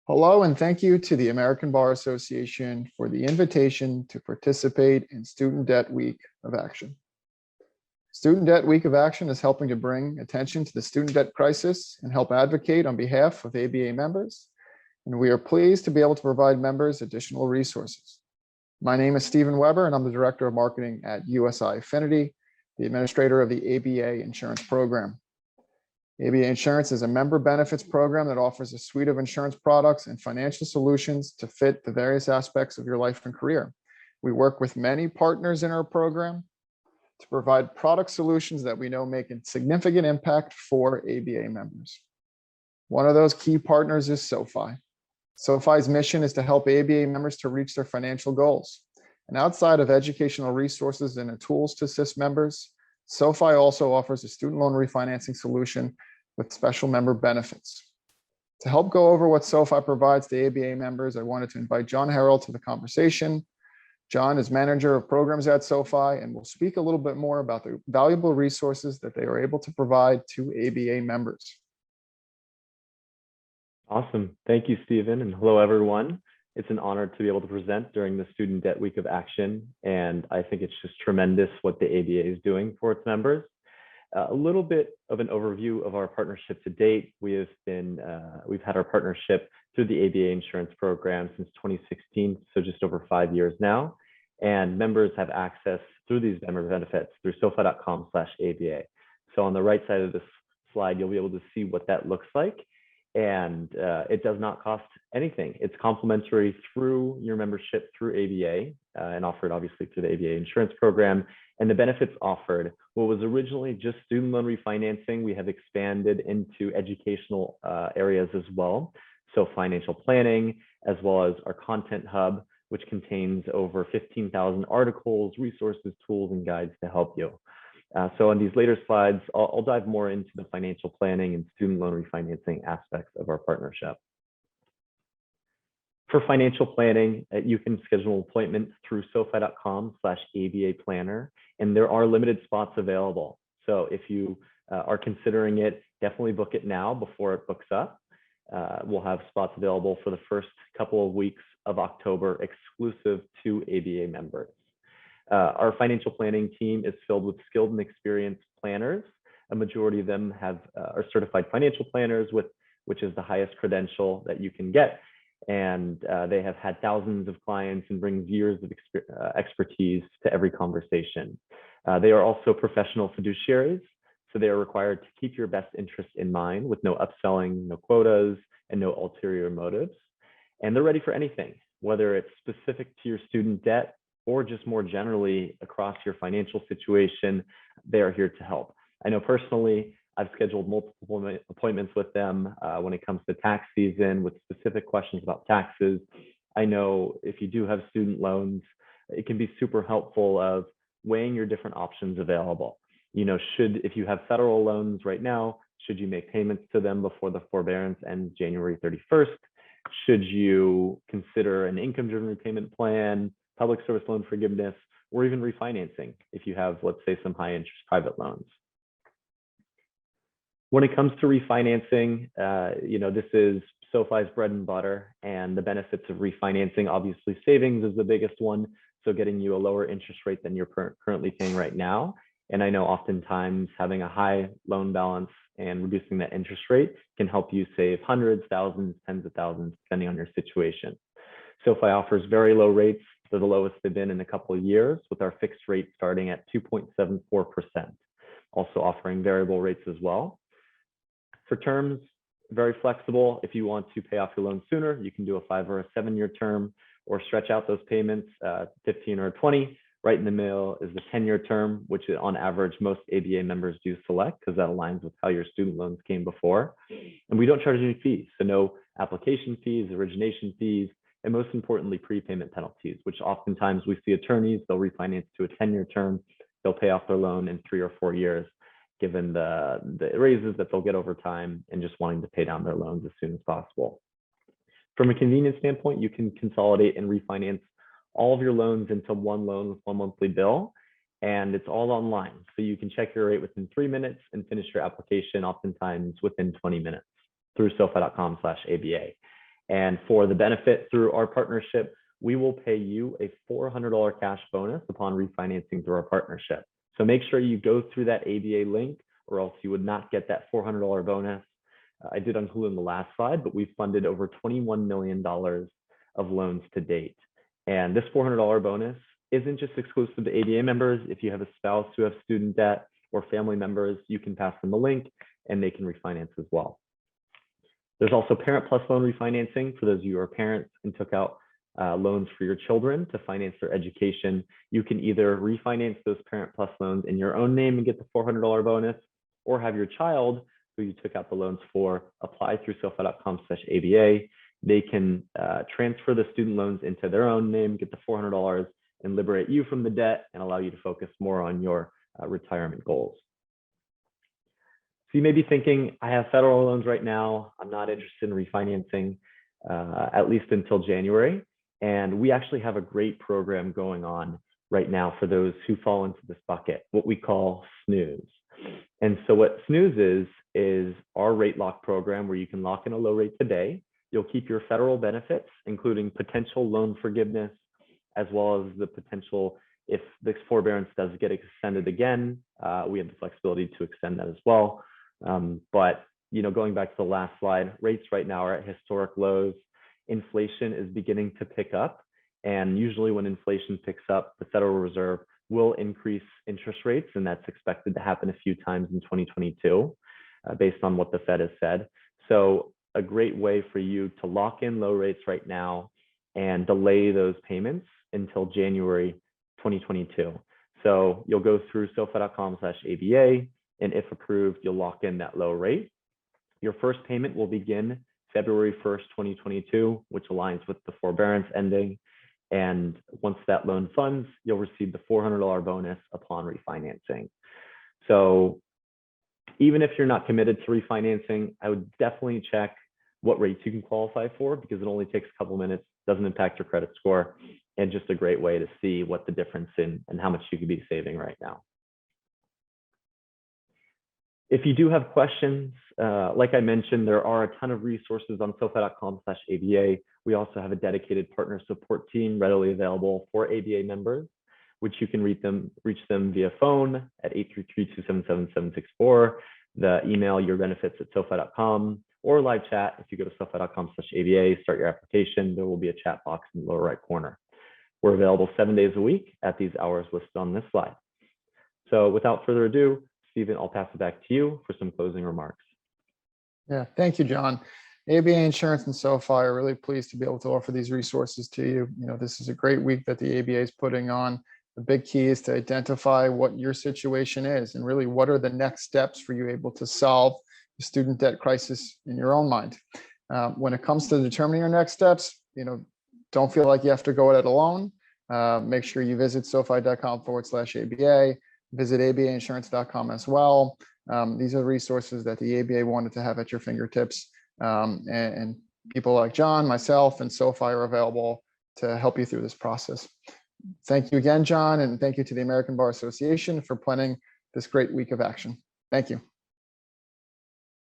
Hello, and thank you to the American Bar Association for the invitation to participate in Student Debt Week of Action. Student Debt Week of Action is helping to bring attention to the student debt crisis and help advocate on behalf of ABA members. And we are pleased to be able to provide members additional resources. My name is Stephen Weber, and I'm the Director of Marketing at USI Affinity, the administrator of the ABA Insurance Program. ABA Insurance is a member benefits program that offers a suite of insurance products and financial solutions to fit the various aspects of your life and career. We work with many partners in our program to provide product solutions that we know make a significant impact for ABA members. One of those key partners is SoFi. SoFi's mission is to help ABA members to reach their financial goals. And outside of educational resources and tools to assist members, SoFi also offers a student loan refinancing solution with special member benefits. To help go over what SoFi provides to ABA members, I wanted to invite John Harrell to the conversation. John is manager of programs at SoFi and will speak a little bit more about the valuable resources that they are able to provide to ABA members. Awesome. Thank you, Stephen, and hello, everyone. It's an honor to be able to present during the Student Debt Week of Action, and I think it's just tremendous what the ABA is doing for its members. A little bit of an overview of our partnership to date. We've had our partnership through the ABA Insurance Program since 2016, so just over 5 years now, and members have access through these member benefits through sofi.com/ABA. So on the right side of this slide, you'll be able to see what that looks like. And it does not cost anything. It's complimentary through your membership through ABA and offered obviously through the ABA Insurance Program. And the benefits offered, what was originally just student loan refinancing, we have expanded into educational areas as well. So financial planning, as well as our content hub, which contains over 15,000 articles, resources, tools, and guides to help you. So on these later slides, I'll dive more into the financial planning and student loan refinancing aspects of our partnership. For financial planning, you can schedule appointments through sofi.com/ABA planner, and there are limited spots available. So if you are considering it, definitely book it now before it books up. We'll have spots available for the first couple of weeks of October, exclusive to ABA members. Our financial planning team is filled with skilled and experienced planners. A majority of them are certified financial planners, which is the highest credential that you can get. And they have had thousands of clients and brings years of expertise to every conversation. They are also professional fiduciaries, so they are required to keep your best interest in mind with no upselling, no quotas, and no ulterior motives. And they're ready for anything, whether it's specific to your student debt or just more generally across your financial situation. They are here to help. I know personally, I've scheduled multiple appointments with them when it comes to tax season with specific questions about taxes. I know if you do have student loans, it can be super helpful of weighing your different options available. You know, if you have federal loans right now, should you make payments to them before the forbearance ends January 31st? Should you consider an income-driven repayment plan, public service loan forgiveness, or even refinancing if you have, let's say, some high interest private loans. When it comes to refinancing, this is SoFi's bread and butter, and the benefits of refinancing, obviously savings is the biggest one. So getting you a lower interest rate than you're currently paying right now. And I know oftentimes having a high loan balance and reducing that interest rate can help you save hundreds, thousands, tens of thousands, depending on your situation. SoFi offers very low rates. They're the lowest they've been in a couple of years, with our fixed rate starting at 2.74%, also offering variable rates as well. For terms, very flexible. If you want to pay off your loan sooner, you can do a 5 or a 7-year term or stretch out those payments, 15 or 20. Right in the middle is the 10-year term, which on average, most ABA members do select because that aligns with how your student loans came before. And we don't charge any fees, so no application fees, origination fees, and most importantly, prepayment penalties, which oftentimes we see attorneys, they'll refinance to a 10-year term, they'll pay off their loan in 3 or 4 years, given the raises that they'll get over time and just wanting to pay down their loans as soon as possible. From a convenience standpoint, you can consolidate and refinance all of your loans into one loan with one monthly bill, and it's all online. So you can check your rate within 3 minutes and finish your application oftentimes within 20 minutes through sofi.com/ABA. And for the benefit through our partnership, we will pay you a $400 cash bonus upon refinancing through our partnership. So make sure you go through that ABA link, or else you would not get that $400 bonus. I did include in the last slide, but we've funded over $21 million of loans to date. And this $400 bonus isn't just exclusive to ABA members. If you have a spouse who has student debt or family members, you can pass them the link and they can refinance as well. There's also Parent Plus loan refinancing for those of you who are parents and took out loans for your children to finance their education. You can either refinance those Parent Plus loans in your own name and get the $400 bonus, or have your child who you took out the loans for apply through SoFi.com/ABA. They can transfer the student loans into their own name, get the $400, and liberate you from the debt and allow you to focus more on your retirement goals. So you may be thinking, I have federal loans right now. I'm not interested in refinancing, at least until January. And we actually have a great program going on right now for those who fall into this bucket, what we call Snooze. And so what Snooze is our rate lock program where you can lock in a low rate today. You'll keep your federal benefits, including potential loan forgiveness, as well as the potential, if this forbearance does get extended again, we have the flexibility to extend that as well. But going back to the last slide, rates right now are at historic lows. Inflation is beginning to pick up. And usually when inflation picks up, the Federal Reserve will increase interest rates. And that's expected to happen a few times in 2022, based on what the Fed has said. So a great way for you to lock in low rates right now and delay those payments until January 2022. So you'll go through SoFi.com/ABA, and if approved, you'll lock in that low rate. Your first payment will begin February 1st, 2022, which aligns with the forbearance ending. And once that loan funds, you'll receive the $400 bonus upon refinancing. So even if you're not committed to refinancing, I would definitely check what rates you can qualify for, because it only takes a couple minutes, doesn't impact your credit score, and just a great way to see what the difference in and how much you could be saving right now. If you do have questions, like I mentioned, there are a ton of resources on SoFi.com/ABA. We also have a dedicated partner support team readily available for ABA members, which you can reach them via phone at 833-277-764, the email yourbenefits@sofi.com, or live chat. If you go to SoFi.com/ABA, start your application, there will be a chat box in the lower right corner. We're available 7 days a week at these hours listed on this slide. So without further ado, Stephen, I'll pass it back to you for some closing remarks. Yeah, thank you, John. ABA Insurance and SoFi are really pleased to be able to offer these resources to you. This is a great week that the ABA is putting on. The big key is to identify what your situation is and really what are the next steps for you able to solve the student debt crisis in your own mind. When it comes to determining your next steps, don't feel like you have to go at it alone. Make sure you visit SoFi.com/ABA. Visit abainsurance.com as well. These are resources that the ABA wanted to have at your fingertips. And people like John, myself, and SoFi are available to help you through this process. Thank you again, John, and thank you to the American Bar Association for planning this great week of action. Thank you.